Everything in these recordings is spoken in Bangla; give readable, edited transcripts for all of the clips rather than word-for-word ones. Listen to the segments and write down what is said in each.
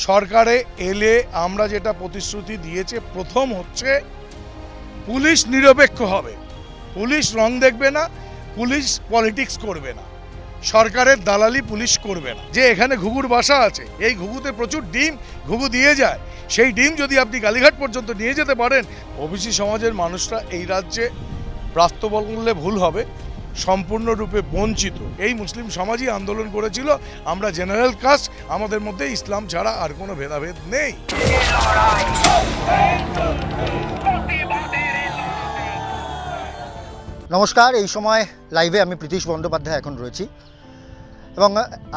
সরকারে এলে আমরা যেটা প্রতিশ্রুতি দিয়েছে, প্রথম হচ্ছে পুলিশ নিরপেক্ষ হবে, পুলিশ রং দেখবে না, পুলিশ পলিটিক্স করবে না, সরকারের দালালি পুলিশ করবে না। যে এখানে ঘুঘুর বাসা আছে, এই ঘুঘুতে প্রচুর ডিম ঘুঘু দিয়ে যায়, সেই ডিম যদি আপনি কালীঘাট পর্যন্ত নিয়ে যেতে পারেন, ওবিসি সমাজের মানুষরা এই রাজ্যে প্রাপ্ত বললে ভুল হবে, সম্পূর্ণরূপে বঞ্চিত। এই মুসলিম সমাজই আন্দোলন করেছিল, আমরা জেনারেল কাস্ট, আমাদের মধ্যে ইসলাম ছাড়া আর কোনো ভেদাভেদ নেই। নমস্কার, এই সময় লাইভে আমি প্রীতিশ বন্দ্যোপাধ্যায় এখন রয়েছি এবং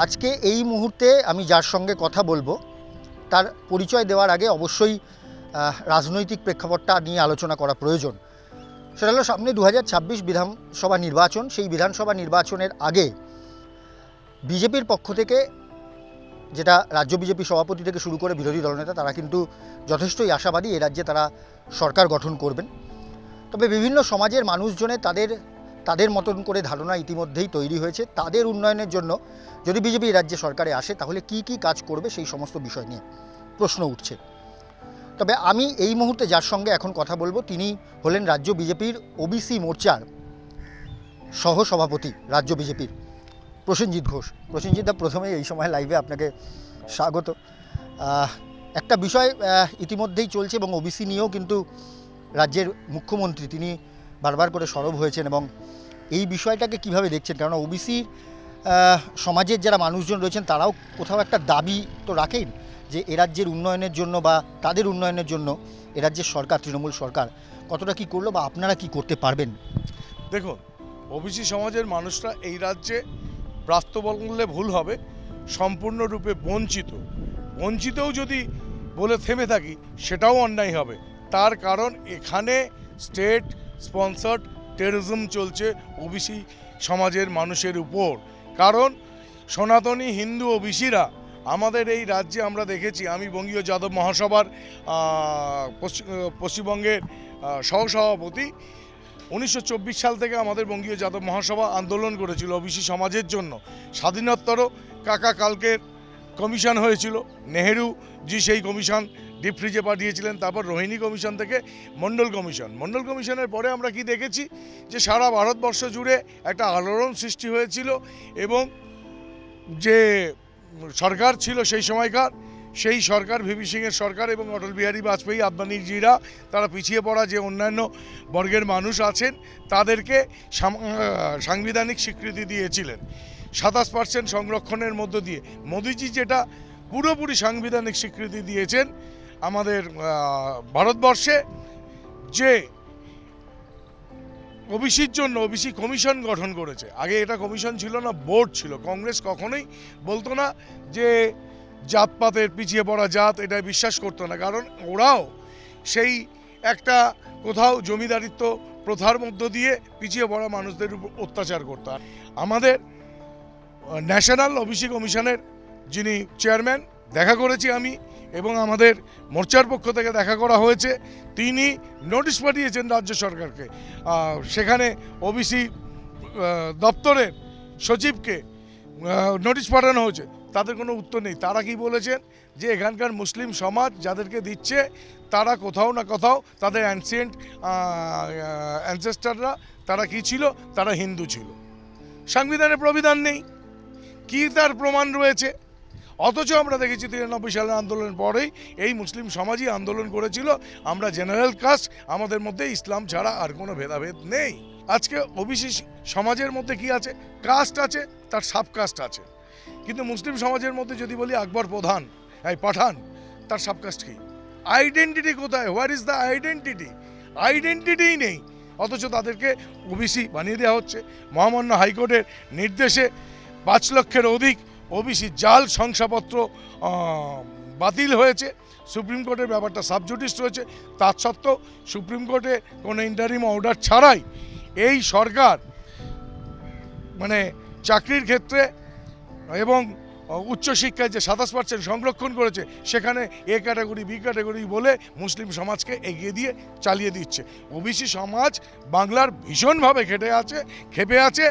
আজকে এই মুহূর্তে আমি যার সঙ্গে কথা বলবো তার পরিচয় দেওয়ার আগে অবশ্যই রাজনৈতিক প্রেক্ষাপটটা নিয়ে আলোচনা করা প্রয়োজন। সেটা হলো সামনে 2026 বিধানসভা নির্বাচন। সেই বিধানসভা নির্বাচনের আগে বিজেপির পক্ষ থেকে, যেটা রাজ্য বিজেপি সভাপতি থেকে শুরু করে বিরোধী দলনেতা, তারা কিন্তু যথেষ্টই আশাবাদী এ রাজ্যে তারা সরকার গঠন করবেন। তবে বিভিন্ন সমাজের মানুষজনে তাদের মতন করে ধারণা ইতিমধ্যেই তৈরি হয়েছে। তাদের উন্নয়নের জন্য যদি বিজেপি রাজ্যে সরকারে আসে তাহলে কি কি কাজ করবে সেই সমস্ত বিষয় নিয়ে প্রশ্ন উঠছে। তবে আমি এই মুহূর্তে যার সঙ্গে এখন কথা বলবো তিনি হলেন রাজ্য বিজেপির ওবিসি মোর্চার সহসভাপতি, রাজ্য বিজেপির প্রসেনজিৎ ঘোষ। প্রসেনজিৎদা, প্রথমে এই সময় লাইভে আপনাকে স্বাগত। একটা বিষয় ইতিমধ্যেই চলছে এবং ওবিসি নিয়েও কিন্তু রাজ্যের মুখ্যমন্ত্রী তিনি বারবার করে সরব হয়েছেন এবং এই বিষয়টাকে কিভাবে দেখছেন? কারণ ওবিসি সমাজের যারা মানুষজন রয়েছেন তারাও কোথাও একটা দাবি তো রাখেন যে এ রাজ্যের উন্নয়নের জন্য বা তাদের উন্নয়নের জন্য এ রাজ্যের সরকার, তৃণমূল সরকার কতটা কি করলো বা আপনারা কি করতে পারবেন? দেখুন, ওবিসি সমাজের মানুষরা এই রাজ্যে প্রাপ্ত বললে ভুল হবে, সম্পূর্ণরূপে বঞ্চিতও যদি বলে থেমে থাকি সেটাও অন্যায় হবে। তার কারণ এখানে স্টেট স্পন্সর্ড টেররিজম চলছে ওবিসি সমাজের মানুষের উপর। কারণ সনাতনী হিন্দু ওবিসিরা আমাদের এই রাজ্যে আমরা দেখেছি, আমি বঙ্গীয় যাদব মহাসভার পশ্চিমবঙ্গের সহসভাপতি। 1924 সাল থেকে আমাদের বঙ্গীয় যাদব মহাসভা আন্দোলন করেছিল ওবিসি সমাজের জন্য। স্বাধীনোত্তর কাকা কালকের কমিশন হয়েছিল, নেহেরুজি সেই কমিশন ডিপ ফ্রিজে পাঠিয়েছিলেন। তারপর রোহিণী কমিশন থেকে মণ্ডল কমিশনের পরে আমরা কি দেখেছি যে সারা ভারতবর্ষ জুড়ে একটা আলোড়ন সৃষ্টি হয়েছিল এবং যে সরকার ছিল সেই সময়কার, সেই সরকার ভিপি সিংয়ের সরকার এবং অটল বিহারী বাজপেয়ী, আদবানিজিরা, তারা পিছিয়ে পড়া যে অন্যান্য বর্গের মানুষ আছেন তাদেরকে সাংবিধানিক স্বীকৃতি দিয়েছিলেন 27% সংরক্ষণের মধ্য দিয়ে। মোদিজি যেটা পুরোপুরি সাংবিধানিক স্বীকৃতি দিয়েছেন আমাদের ভারতবর্ষে, যে ওবিসির জন্য ওবিসি কমিশন গঠন করেছে। আগে এটা কমিশন ছিল না, বোর্ড ছিল। কংগ্রেস কখনোই বলতো না যে জাতপাতের পিছিয়ে পড়া জাত, এটা বিশ্বাস করতো না, কারণ ওরাও সেই একটা কোথাও জমিদারিত্ব প্রথার মধ্য দিয়ে পিছিয়ে পড়া মানুষদের উপর অত্যাচার করতো। আমাদের ন্যাশনাল ওবিসি কমিশনের যিনি চেয়ারম্যান, দেখা করেছি আমি এবং আমাদের মোর্চার পক্ষ থেকে দেখা করা হয়েছে, তিনি নোটিশ পাঠিয়েছেন রাজ্য সরকারকে। সেখানে ওবিসি দপ্তরের সচিবকে নোটিশ পাঠানো হয়েছে, তাদের কোনো উত্তর নেই। তারা কি বলেছেন যে এখানকার মুসলিম সমাজ যাদেরকে দিচ্ছে তারা কোথাও না কোথাও তাদের অ্যানসেস্টাররা তারা কি ছিল, তারা হিন্দু ছিল। সংবিধানে প্রবিধান নেই, কি তার প্রমাণ রয়েছে? অথচ আমরা দেখেছি 93 সালের আন্দোলনের পরেই এই মুসলিম সমাজই আন্দোলন করেছিল, আমরা জেনারেল কাস্ট, আমাদের মধ্যে ইসলাম ছাড়া আর কোনো ভেদাভেদ নেই। আজকে ওবিসি সমাজের মধ্যে কি আছে? কাস্ট আছে, তার সাব কাস্ট আছে। কিন্তু মুসলিম সমাজের মধ্যে যদি বলি আকবর পাঠান, তার সাব কাস্ট কি? আইডেন্টিটি কোথায়? Where is the identity? আইডেন্টিটিই নেই, অথচ তাদেরকে ওবিসি বানিয়ে দেওয়া হচ্ছে। মহামান্য হাইকোর্টের নির্দেশে 5 লক্ষের অধিক ওবিসি জাল শংসাপত্র বাতিল হয়েছে। সুপ্রিম কোর্টের ব্যাপারটা সাবজুডিস রয়েছে, তা সত্ত্বেও সুপ্রিম কোর্টে কোনো ইন্টারিম অর্ডার ছাড়াই এই সরকার মানে চাকরির ক্ষেত্রে এবং উচ্চশিক্ষায় যে 27% সংরক্ষণ করেছে, সেখানে এ ক্যাটাগরি বি ক্যাটাগরি বলে মুসলিম সমাজকে এগিয়ে দিয়ে চালিয়ে দিচ্ছে। ওবিসি সমাজ বাংলার ভীষণভাবে খেপে আছে।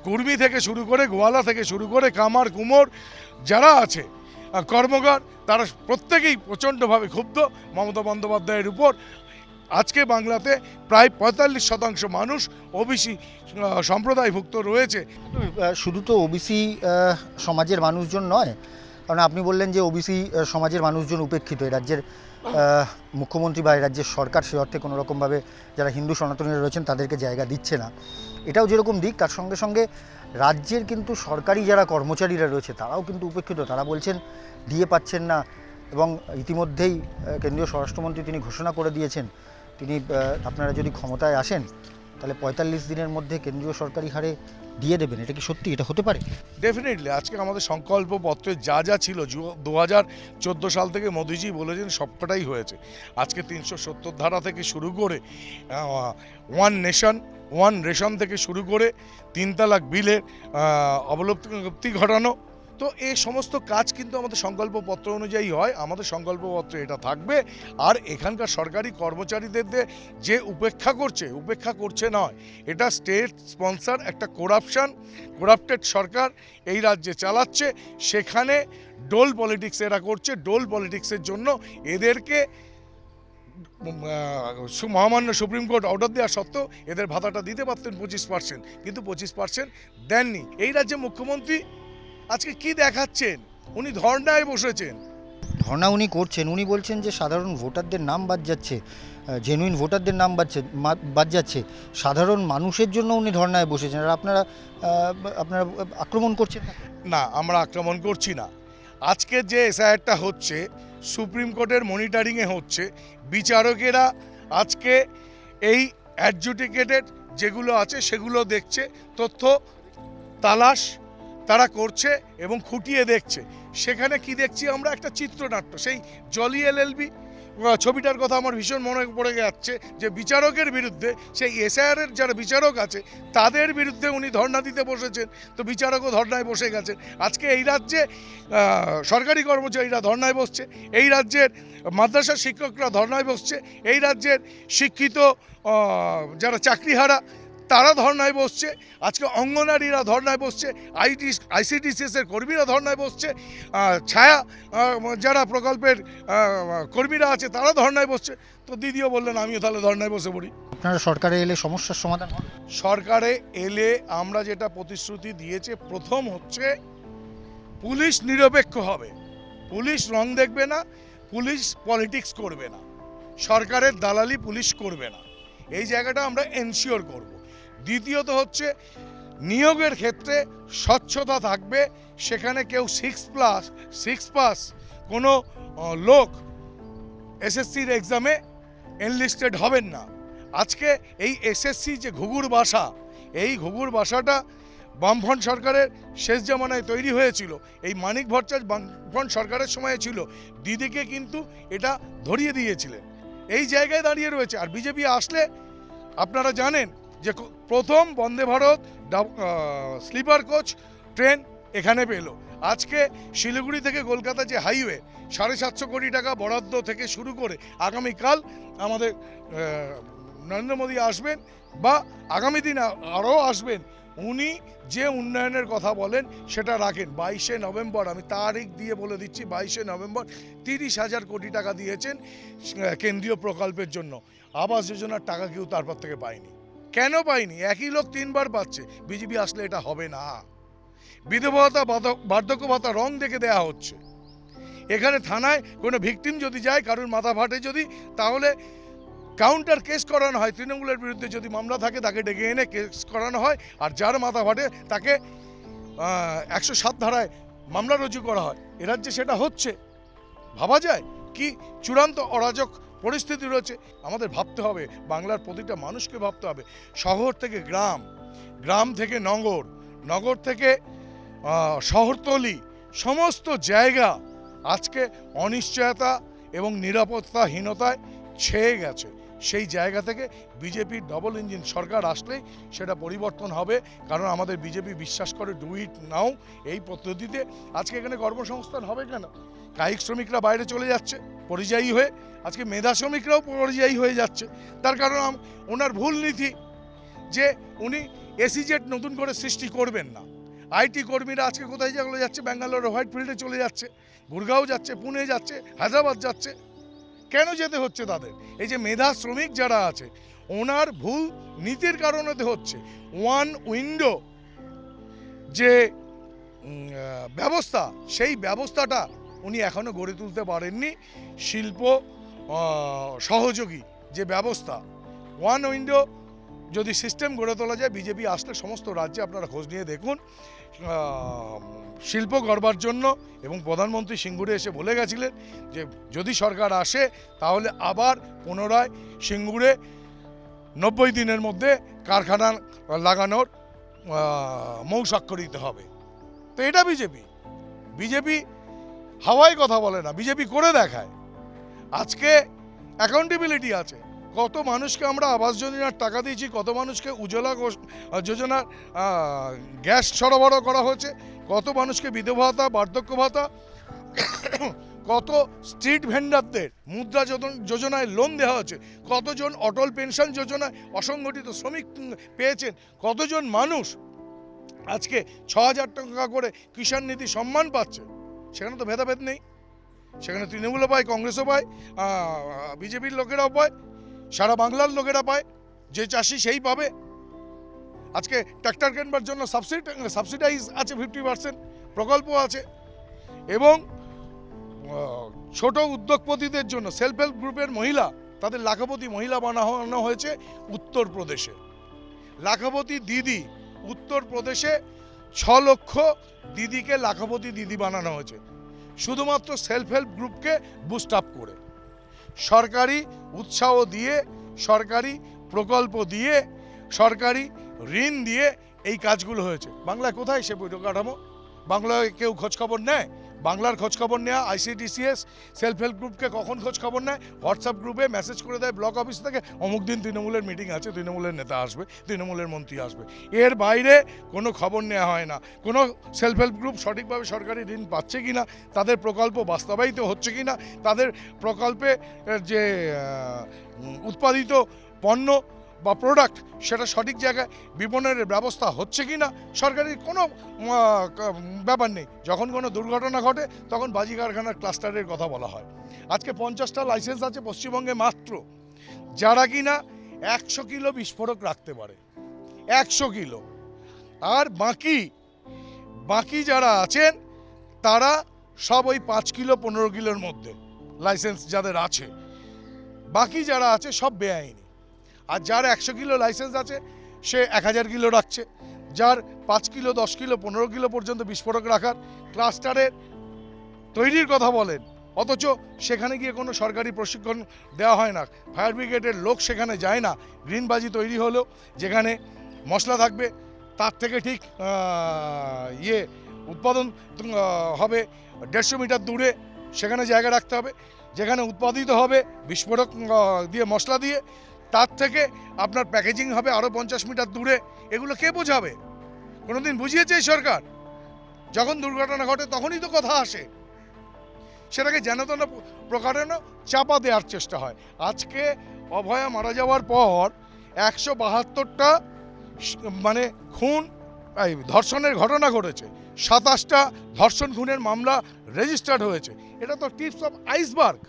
কুর্মী থেকে শুরু করে গোয়ালা থেকে শুরু করে কামার কুমোর যারা আছে, কর্মকার, তারা প্রত্যেকেই প্রচণ্ডভাবে ক্ষুব্ধ মমতা বন্দ্যোপাধ্যায়ের উপর। আজকে বাংলাতে প্রায় ৪৫% মানুষ ওবিসি সম্প্রদায়ভুক্ত রয়েছে। শুধু তো ওবিসি সমাজের মানুষজন নয়, কারণ আপনি বললেন যে ওবিসি সমাজের মানুষজন উপেক্ষিত। এই রাজ্যের মুখ্যমন্ত্রী বা এই রাজ্যের সরকার সে অর্থে কোনো রকমভাবে যারা হিন্দু সনাতনীরা রয়েছেন তাদেরকে জায়গা দিচ্ছে না। এটাও যেরকম দিক, তার সঙ্গে সঙ্গে রাজ্যের কিন্তু সরকারি যারা কর্মচারীরা রয়েছে তারাও কিন্তু উপেক্ষিত। তারা বলছেন ডিএ পাচ্ছেন না, এবং ইতিমধ্যেই কেন্দ্রীয় স্বরাষ্ট্রমন্ত্রী তিনি ঘোষণা করে দিয়েছেন তিনি আপনারা যদি ক্ষমতায় আসেন তাহলে ৪৫ দিনের মধ্যে কেন্দ্রীয় সরকারি হারে দিয়ে দেবেন। এটা কি সত্যি, এটা হতে পারে? ডেফিনেটলি আজকে আমাদের সংকল্পপত্রে যা যা ছিল 2014 সাল থেকে মোদিজি বলেছেন সবকটাই হয়েছে। আজকে 370 ধারা থেকে শুরু করে ওয়ান রেশন থেকে শুরু করে 3 তালাক বিলের অবলুপ্তি ঘটানো, তো এই সমস্ত কাজ কিন্তু আমাদের সংকল্পপত্র অনুযায়ী হয়। আমাদের সংকল্পপত্রে এটা থাকবে। আর এখানকার সরকারি কর্মচারীদের যে উপেক্ষা করছে নয়, এটা স্টেট স্পন্সর একটা করাপ্টেড সরকার এই রাজ্যে চালাচ্ছে। সেখানে ডোল পলিটিক্স এরা করছে। ডোল পলিটিক্সের জন্য এদেরকে মহামান্য সুপ্রিম কোর্ট অর্ডার দেওয়া সত্ত্বেও এদের ভাতাটা দিতে পারতেন 25%, কিন্তু 25% দেননি। এই রাজ্যে মুখ্যমন্ত্রী আজকে কি দেখাচ্ছেন? উনি ধর্নায় বসেছেন। ধর্না উনি করছেন, উনি বলছেন যে সাধারণ ভোটারদের নাম বাদ যাচ্ছে, জেনুইন ভোটারদের নাম বাদ যাচ্ছে, সাধারণ মানুষের জন্য উনি ধর্নায় বসেছেন। আর আপনারা আক্রমণ করছেন না, আমরা আক্রমণ করছি না। আজকে যে এসআইআরটা হচ্ছে সুপ্রিম কোর্টের মনিটরিংয়ে হচ্ছে। বিচারকেরা আজকে এই অ্যাডজুডিকেটেড যেগুলো আছে সেগুলো দেখছে, তথ্য তালাশ তারা করছে এবং খুঁটিয়ে দেখছে। সেখানে কি দেখছি আমরা? একটা চিত্রনাট্য। সেই জলি এলএলবি ছবিটার কথা আমার ভীষণ মনে পড়ে যাচ্ছে, যে বিচারকের বিরুদ্ধে, সেই এসআইআরের যারা বিচারক আছে তাদের বিরুদ্ধে উনি ধর্ণা দিতে বসেছেন, তো বিচারকও ধর্নায় বসে গেছেন। আজকে এই রাজ্যে সরকারি কর্মচারীরা ধর্নায় বসছে, এই রাজ্যের মাদ্রাসার শিক্ষকরা ধর্নায় বসছে, এই রাজ্যের শিক্ষিত যারা চাকরিহারা তারা ধর্নায় বসছে, আজকে অঙ্গনারীরা ধর্নায় বসছে, আইসিডিসিএস এর কর্মীরা ধর্নায় বসছে, ছায়া যারা প্রকল্পের কর্মীরা আছে তারা ধর্নায় বসছে। তো দিদিও বললেন আমিও তাহলে ধর্নায় বসে পড়ি। আপনারা সরকারে এলে সমস্যার সমাধান হবে? সরকারে এলে আমরা যেটা প্রতিশ্রুতি দিয়েছে, প্রথম হচ্ছে পুলিশ নিরপেক্ষ হবে, পুলিশ রং দেখবে না, পুলিশ পলিটিক্স করবে না, সরকারের দালালি পুলিশ করবে না, এই জায়গাটা আমরা এনশিওর করব। দ্বিতীয়ত হচ্ছে নিয়োগের ক্ষেত্রে স্বচ্ছতা থাকবে। সেখানে কেউ 6 পাস কোনো লোক এসএসসির এক্সামে এনলিস্টেড হবেন না। আজকে এই এসএসসি যে ঘুঘুর বাসা, এই ঘুঘুর বাসাটা বামফ্রন্ট সরকারের শেষ জামানায় তৈরি হয়েছিল, এই মানিক ভট্টাচার্য বামফ্রন্ট সরকারের সময় ছিল, দিদিকে কিন্তু এটা ধরিয়ে দিয়েছিলেন। এই জায়গায় দাঁড়িয়ে রয়েছে। আর বিজেপি আসলে আপনারা জানেন যে প্রথম Vande Bharat sleeper coach train এখানে পেল। আজকে শিলিগুড়ি থেকে কলকাতা যে হাইওয়ে 750 কোটি টাকা বরাদ্দ থেকে শুরু করে আগামীকাল আমাদের নরেন্দ্র মোদী আসবেন বা আগামী দিন আরও আসবেন, উনি যে উন্নয়নের কথা বলেন সেটা রাখেন। 22শে নভেম্বর, আমি তারিখ দিয়ে বলে দিচ্ছি, 22শে নভেম্বর 30,000 কোটি টাকা দিয়েছেন কেন্দ্রীয় প্রকল্পের জন্য। আবাস যোজনার টাকা কেউ তারপর থেকে পায়নি। কেন পায়নি? একই লোক 3 বার পাচ্ছে। বিজেপি আসলে এটা হবে না। বিধবা ভাতা, বার্ধক্য ভাতা রং দেখে দেয়া হচ্ছে। এখানে থানায় কোনো ভিকটিম যদি যায়, কারোর মাথা ফাটে যদি, তাহলে কাউন্টার কেস করানো হয়। তৃণমূলের বিরুদ্ধে যদি মামলা থাকে তাকে ডেকে এনে কেস করানো হয়, আর যার মাথা ফাটে তাকে 107 ধারায় মামলা রুজু করা হয়। এ রাজ্যে সেটা হচ্ছে। ভাবা যায় কি চূড়ান্ত অরাজক পরিস্থিতি রয়েছে। আমাদের ভাবতে হবে, বাংলার প্রতিটা মানুষকে ভাবতে হবে। শহর থেকে গ্রাম, গ্রাম থেকে নগর, নগর থেকে শহরতলি, সমস্ত জায়গা আজকে অনিশ্চয়তা এবং নিরাপত্তাহীনতায় ছেয়ে গেছে। সেই জায়গা থেকে বিজেপির ডবল ইঞ্জিন সরকার আসলেই সেটা পরিবর্তন হবে। কারণ আমাদের বিজেপি বিশ্বাস করে ডু ইট নাও এই পদ্ধতিতে। আজকে এখানে কর্মসংস্থান হবে কেন? কায়িক শ্রমিকরা বাইরে চলে যাচ্ছে পরিযায়ী হয়ে, আজকে মেধা শ্রমিকরাও পরিযায়ী হয়ে যাচ্ছে। তার কারণ ওনার ভুল নীতি যে উনি এসিজেড নতুন করে সৃষ্টি করবেন না। আইটি কর্মীরা আজকে কোথায় যেগুলো যাচ্ছে, ব্যাঙ্গালোরে হোয়াইট ফিল্ডে চলে যাচ্ছে, গুরগাঁও যাচ্ছে, পুনে যাচ্ছে, হায়দ্রাবাদ যাচ্ছে। কেন যেতে হচ্ছে তাদের? এই যে মেধা শ্রমিক যারা আছে, ওনার ভুল নীতির কারণে হচ্ছে। ওয়ান উইন্ডো যে ব্যবস্থা, সেই ব্যবস্থাটা উনি এখনও গড়ে তুলতে পারেননি। শিল্প সহযোগী যে ব্যবস্থা, ওয়ান উইন্ডো যদি সিস্টেম গড়ে তোলা যায়, বিজেপি আসলে সমস্ত রাজ্যে আপনারা খোঁজ নিয়ে দেখুন, শিল্প গড়বার জন্য। এবং প্রধানমন্ত্রী সিঙ্গুরে এসে বলে গেছিলেন যে যদি সরকার আসে তাহলে আবার পুনরায় সিঙ্গুরে 90 দিনের মধ্যে কারখানা লাগানোর মৌস্বাক্ষরিত হবে। তো এটা বিজেপি হাওয়ায় কথা বলে না, বিজেপি করে দেখায়। আজকে অ্যাকাউন্টেবিলিটি আছে। কত মানুষকে আমরা আবাস যোজনার টাকা দিয়েছি, কত মানুষকে উজ্জ্বলা যোজনার গ্যাস সরবরাহ করা হয়েছে, কত মানুষকে বিধবা ভাতা, বার্ধক্য ভাতা, কত স্ট্রিট ভেন্ডারদের মুদ্রা যোজনায় লোন দেওয়া হয়েছে, কতজন অটল পেনশন যোজনায় অসংগঠিত শ্রমিক পেয়েছেন, কতজন মানুষ আজকে 6,000 টাকা করে কিষাণ নিধি সম্মান পাচ্ছে। সেখানে তো ভেদাভেদ নেই, সেখানে তৃণমূলও পায়, কংগ্রেসও পায়, বিজেপির লোকেরাও পায়, সারা বাংলার লোকেরা পায়। যে চাষি সেই পাবে। আজকে ট্র্যাক্টর কেনবার জন্য সাবসিডাইজ আছে 50%, প্রকল্প আছে। এবং ছোট উদ্যোগপতিদের জন্য সেলফ হেল্প গ্রুপের মহিলা, তাদের লাখপতি মহিলা বানানো হয়েছে উত্তরপ্রদেশে। লাখপতি দিদি উত্তরপ্রদেশে 6 লক্ষ দিদিকে লাখপতি দিদি বানানো হয়েছে, শুধুমাত্র সেলফ হেল্প গ্রুপকে বুস্ট আপ করে। সরকারি উৎসাহ দিয়ে, সরকারি প্রকল্প দিয়ে, সরকারি ঋণ দিয়ে এই কাজগুলো হয়েছে। বাংলায় কোথায় সে পরিকাঠামো? বাংলায় কেউ খোঁজখবর নেয়? বাংলার খোঁজখবর নেওয়া ICDCS সেলফ হেল্প গ্রুপকে কখন খোঁজখবর নেয়? হোয়াটসঅ্যাপ গ্রুপে মেসেজ করে দেয় ব্লক অফিস থেকে, অমুক দিন তৃণমূলের মিটিং আছে, তৃণমূলের নেতা আসবে, তৃণমূলের মন্ত্রী আসবে। এর বাইরে কোনো খবর নেওয়া হয় না। কোনো সেলফ হেল্প গ্রুপ সঠিকভাবে সরকারি ঋণ পাচ্ছে কি না, তাদের প্রকল্প বাস্তবায়িত হচ্ছে কি না, তাদের প্রকল্পে যে উৎপাদিত পণ্য বা প্রোডাক্ট সেটা সঠিক জায়গায় বিপণনের ব্যবস্থা হচ্ছে কি না, সরকারি কোনো ব্যাপার নেই। যখন কোনো দুর্ঘটনা ঘটে তখন বাজি কারখানার ক্লাস্টারের কথা বলা হয়। আজকে 50টা লাইসেন্স আছে পশ্চিমবঙ্গে মাত্র, যারা কিনা 100 কিলো বিস্ফোরক রাখতে পারে, 100 কিলো। আর বাকি যারা আছেন তারা সব ওই 5 কিলো 15 কিলোর মধ্যে লাইসেন্স যাদের আছে, বাকি যারা আছে সব বেআইনি। আর যার 100 কিলো লাইসেন্স আছে সে 1000 কিলো রাখছে, যার 5 কিলো 10 কিলো 15 কিলো পর্যন্ত বিস্ফোরক রাখার ক্লাস্টারের তৈরির কথা বলেন, অথচ সেখানে গিয়ে কোনো সরকারি প্রশিক্ষণ দেওয়া হয় না। ফায়ার ব্রিগেডের লোক সেখানে যায় না। গ্রিনবাজি তৈরি হলেও যেখানে মশলা থাকবে তার থেকে ঠিক উৎপাদন হবে 150 মিটার দূরে, সেখানে জায়গা রাখতে হবে। যেখানে উৎপাদিত হবে বিস্ফোরক দিয়ে, মশলা দিয়ে, তার থেকে আপনার প্যাকেজিং হবে আরও 50 মিটার দূরে। এগুলো কে বোঝাবে? কোনোদিন বুঝিয়েছে এই সরকার? যখন দুর্ঘটনা ঘটে তখনই তো কথা আসে, সেটাকে যেন তেন প্রকারে চাপা দেওয়ার চেষ্টা হয়। আজকে অভয়া মারা যাওয়ার পর 172টা মানে খুন, ধর্ষণের ঘটনা ঘটেছে, 27টা ধর্ষণ খুনের মামলা রেজিস্টার্ড হয়েছে। এটা তো tips of iceberg.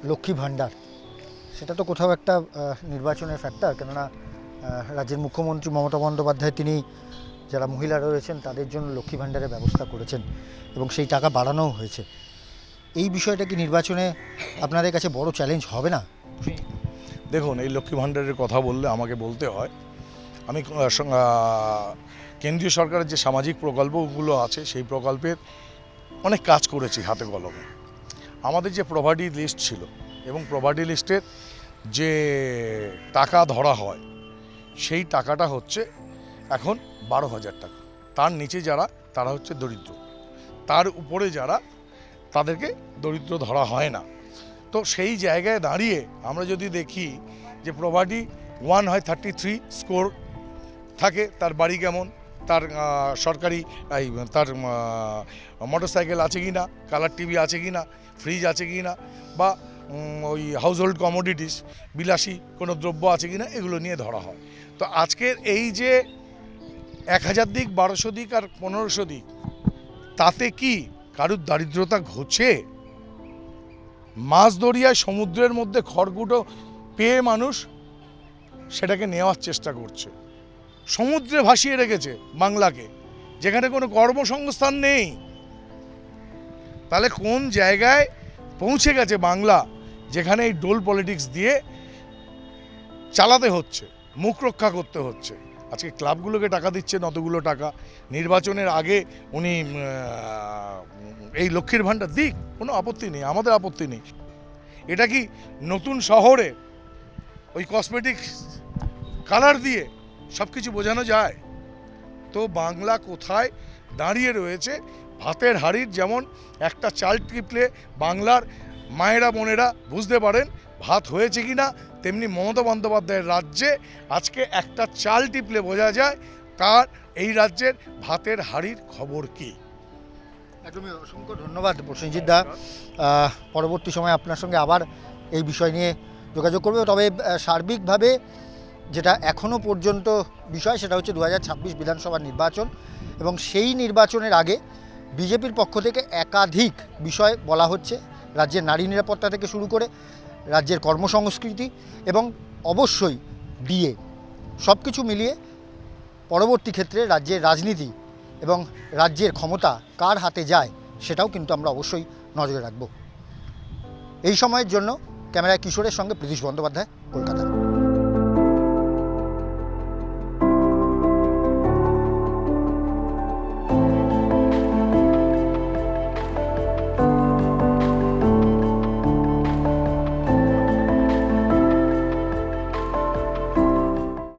Lakshmi Bhandar, সেটা তো কোথাও একটা নির্বাচনের ফ্যাক্টর, কেননা রাজ্যের মুখ্যমন্ত্রী মমতা বন্দ্যোপাধ্যায় তিনি যারা মহিলারা রয়েছেন তাদের জন্য লক্ষ্মী ভাণ্ডারের ব্যবস্থা করেছেন এবং সেই টাকা বাড়ানোও হয়েছে। এই বিষয়টা কি নির্বাচনে আপনাদের কাছে বড় চ্যালেঞ্জ হবে না? দেখুন, এই লক্ষ্মী ভাণ্ডারের কথা বললে আমাকে বলতে হয়, আমি কেন্দ্রীয় সরকারের যে সামাজিক প্রকল্পগুলো আছে সেই প্রকল্পের অনেক কাজ করেছি হাতে কলমে। আমাদের যে প্রভার্টি লিস্ট ছিল এবং প্রভার্টি লিস্টের যে টাকা ধরা হয় সেই টাকাটা হচ্ছে এখন 12,000 টাকা। তার নিচে যারা তারা হচ্ছে দরিদ্র, তার উপরে যারা তাদেরকে দরিদ্র ধরা হয় না। তো সেই জায়গায় দাঁড়িয়ে আমরা যদি দেখি যে প্রভার্টি 1 হয় 33 স্কোর থাকে, তার বাড়ি কেমন, তার সরকারি তার মোটরসাইকেল আছে কি না, কালার টিভি আছে কি না, ফ্রিজ আছে কি না, বা ওই হাউসহোল্ড কমোডিটিস বিলাসী কোনো দ্রব্য আছে কি না, এগুলো নিয়ে ধরা হয়। তো আজকের এই যে 1000 দিক, 1200 দিক আর 1500 দিক, তাতে কি কারুর দারিদ্রতা ঘোচে? মাছ দরিয়ায় সমুদ্রের মধ্যে খড়কুটো পেয়ে মানুষ সেটাকে নেওয়ার চেষ্টা করছে। সমুদ্রে ভাসিয়ে রেখেছে বাংলাকে, যেখানে কোনো কর্মসংস্থান নেই। তাহলে কোন জায়গায় পৌঁছে গেছে বাংলা, যেখানে এই ডোল পলিটিক্স দিয়ে চালাতে হচ্ছে, মুখ রক্ষা করতে হচ্ছে। আজকে ক্লাবগুলোকে টাকা দিচ্ছেন অতগুলো টাকা, নির্বাচনের আগে উনি এই লক্ষ্মীর ভাণ্ডার দিক, কোনো আপত্তি নেই, আমাদের আপত্তি নেই। এটা কি নতুন শহরে ওই কসমেটিক কালার দিয়ে সব কিছু বোঝানো যায়? তো বাংলা কোথায় দাঁড়িয়ে রয়েছে? ভাতের হাঁড়ির যেমন একটা চাল টিপলে বাংলার মায়েরা বোনেরা বুঝতে পারেন ভাত হয়েছে কি না, তেমনি মমতা বন্দ্যোপাধ্যায়ের রাজ্যে আজকে একটা চাল টিপলে বোঝা যায় তার এই রাজ্যের ভাতের হাঁড়ির খবর কী। একদমই, অসংখ্য ধন্যবাদ প্রসেনজিৎ দা। পরবর্তী সময় আপনার সঙ্গে আবার এই বিষয় নিয়ে যোগাযোগ করবে। তবে সার্বিকভাবে যেটা এখনও পর্যন্ত বিষয়, সেটা হচ্ছে 2026 বিধানসভা নির্বাচন, এবং সেই নির্বাচনের আগে বিজেপির পক্ষ থেকে একাধিক বিষয় বলা হচ্ছে, রাজ্যের নারী নিরাপত্তা থেকে শুরু করে রাজ্যের কর্মসংস্কৃতি এবং অবশ্যই ডিএ, সব কিছু মিলিয়ে পরবর্তী ক্ষেত্রে রাজ্যের রাজনীতি এবং রাজ্যের ক্ষমতা কার হাতে যায় সেটাও কিন্তু আমরা অবশ্যই নজরে রাখব। এই সময়ের জন্য ক্যামেরায় কিশোরের সঙ্গে প্রীতিশ বন্দ্যোপাধ্যায়, কলকাতা।